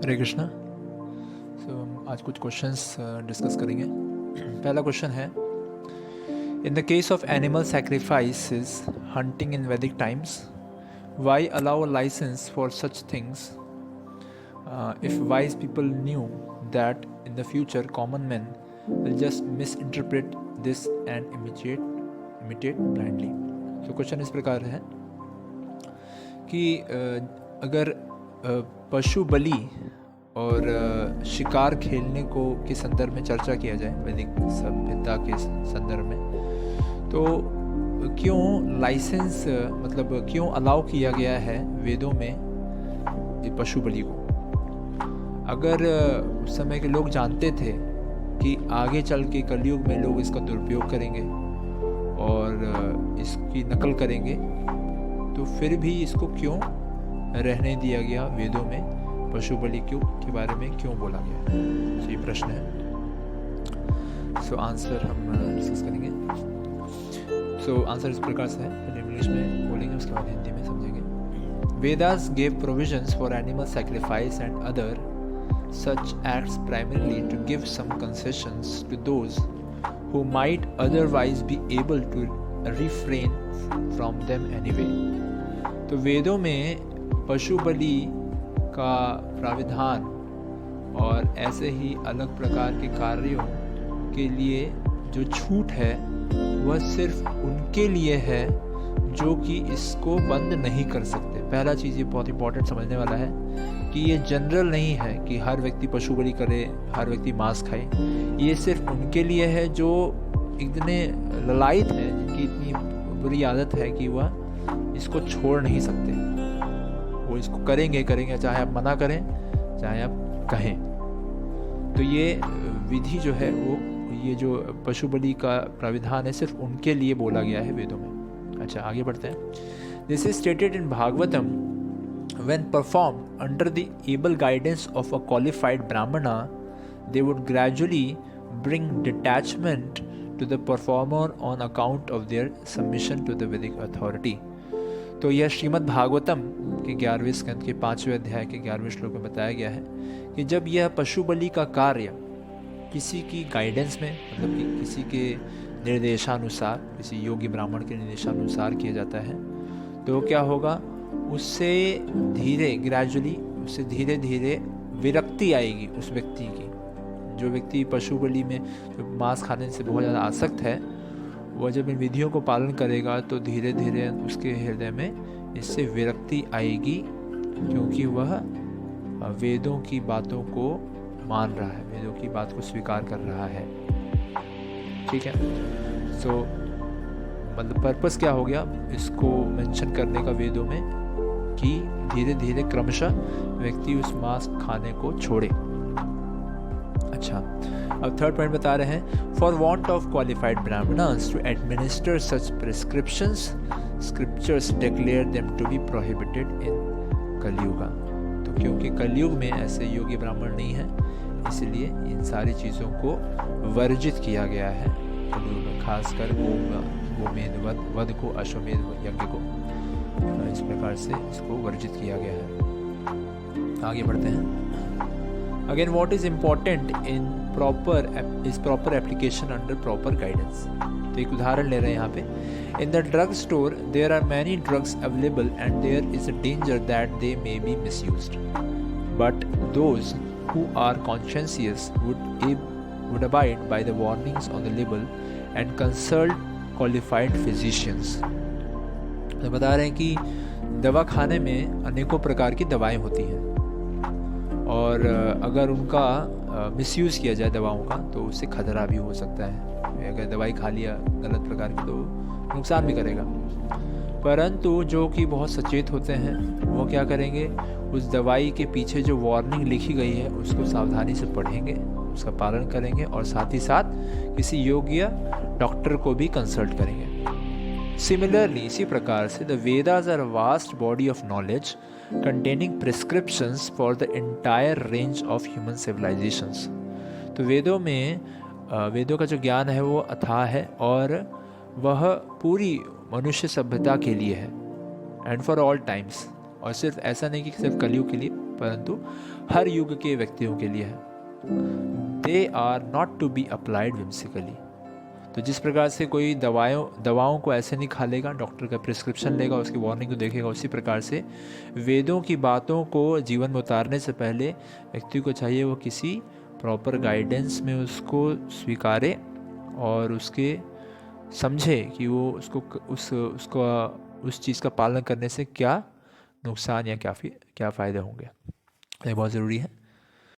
हरे कृष्णा। हम आज कुछ क्वेश्चंस डिस्कस करेंगे। पहला क्वेश्चन है, in the case of animal sacrifices hunting in Vedic times, why allow a licence for such things if wise people knew that in the future common man will just misinterpret this and imitate blindly. तो question इस प्रकार है कि अगर पशु बलि और शिकार खेलने को के संदर्भ में चर्चा किया जाए वैदिक सभ्यता के संदर्भ में, तो क्यों लाइसेंस मतलब क्यों अलाउ किया गया है वेदों में ये पशु बलि को? अगर उस समय के लोग जानते थे कि आगे चल के कलयुग में लोग इसका दुरुपयोग करेंगे और इसकी नकल करेंगे, तो फिर भी इसको क्यों रहने दिया गया? वेदों में पशु बलि के बारे में क्यों बोला गया? तो ये प्रश्न है। सो आंसर हम डिस्कस करेंगे। सो आंसर इस प्रकार से है, पहले इंग्लिश में बोलेंगे, उसके बाद हिंदी में समझेंगे। Vedas gave provisions for animal sacrifice and other such acts primarily to give some concessions to those who might otherwise be able to refrain from them anyway। तो वेदों में पशु बलि का प्राविधान और ऐसे ही अलग प्रकार के कार्यों के लिए जो छूट है वह सिर्फ उनके लिए है जो कि इसको बंद नहीं कर सकते। पहला चीज़ ये बहुत इंपॉर्टेंट समझने वाला है कि ये जनरल नहीं है कि हर व्यक्ति पशु बलि करे, हर व्यक्ति मांस खाए। ये सिर्फ उनके लिए है जो इतने ललायत है, जिनकी इतनी बुरी आदत है कि वह इसको छोड़ नहीं सकते। वो इसको करेंगे, चाहे आप मना करें चाहे आप कहें। तो ये विधि जो है वो, ये जो पशु बलि का प्राविधान है, सिर्फ उनके लिए बोला गया है वेदों में। अच्छा, आगे बढ़ते हैं। This is stated in Bhagavatam, when performed under the able guidance of a qualified brahmana, they would gradually bring detachment to the performer on account of their submission to the Vedic authority। तो यह श्रीमद् भागवतम के 11वें स्कंद के 5वें अध्याय के 11वें श्लोक में बताया गया है कि जब यह पशु बलि का कार्य किसी की गाइडेंस में, मतलब कि किसी के निर्देशानुसार, किसी योगी ब्राह्मण के निर्देशानुसार किया जाता है, तो क्या होगा, उससे धीरे धीरे विरक्ति आएगी उस व्यक्ति की। जो व्यक्ति पशु बलि में जो मांस खाने से बहुत ज़्यादा आसक्त है, वह जब इन विधियों को पालन करेगा तो धीरे धीरे उसके हृदय में इससे विरक्ति आएगी, क्योंकि वह वेदों की बातों को मान रहा है, वेदों की बात को स्वीकार कर रहा है। ठीक है, सो मतलब पर्पस क्या हो गया इसको मेंशन करने का वेदों में, कि धीरे धीरे क्रमशः व्यक्ति उस मांस खाने को छोड़े। अच्छा, अब थर्ड पॉइंट बता रहे हैं, for want of qualified brahmanas to administer such prescriptions scriptures declare them to be prohibited in Kaliyuga. तो क्योंकि कलयुग में ऐसे योग्य ब्राह्मण नहीं है, इसलिए इन सारी चीज़ों को वर्जित किया गया है कलयुग में, खासकर गोमेध वध को, अश्वमेध यज्ञ को, इस प्रकार से इसको वर्जित किया गया है। आगे बढ़ते हैं। Again, what is important in proper application under proper guidance. तो एक उदाहरण ले रहे हैं यहाँ पे। In the drug store there are many drugs available and there is a danger that they may be misused, but those who are conscientious would abide by the warnings on the label and consult qualified physicians। तो बता रहे हैं कि दवा खाने में अनेकों प्रकार की दवाएं होती हैं, और अगर उनका मिसयूज़ किया जाए दवाओं का, तो उससे खतरा भी हो सकता है। अगर दवाई खा लिया गलत प्रकार की तो नुकसान भी करेगा। परंतु जो कि बहुत सचेत होते हैं वो क्या करेंगे, उस दवाई के पीछे जो वार्निंग लिखी गई है उसको सावधानी से पढ़ेंगे, उसका पालन करेंगे, और साथ ही साथ किसी योग्य डॉक्टर को भी कंसल्ट करेंगे। सिमिलरली, इसी प्रकार से the Vedas are a vast body of knowledge containing prescriptions for the entire range of human civilisations. तो वेदों का जो ज्ञान है वो अथाह है, और वह पूरी मनुष्य सभ्यता के लिए है, एंड फॉर ऑल टाइम्स। और सिर्फ ऐसा नहीं कि सिर्फ कलयुग के लिए, परंतु हर युग के व्यक्तियों के लिए है। They are not to be applied whimsically। तो जिस प्रकार से कोई दवाओं को ऐसे नहीं खा लेगा, डॉक्टर का प्रिस्क्रिप्शन लेगा, उसकी वार्निंग को देखेगा, उसी प्रकार से वेदों की बातों को जीवन में उतारने से पहले व्यक्ति को चाहिए वो किसी प्रॉपर गाइडेंस में उसको स्वीकारे और उसके समझे कि वो उस चीज़ का पालन करने से क्या नुकसान या क्या फ़ायदे होंगे। ये बहुत ज़रूरी है।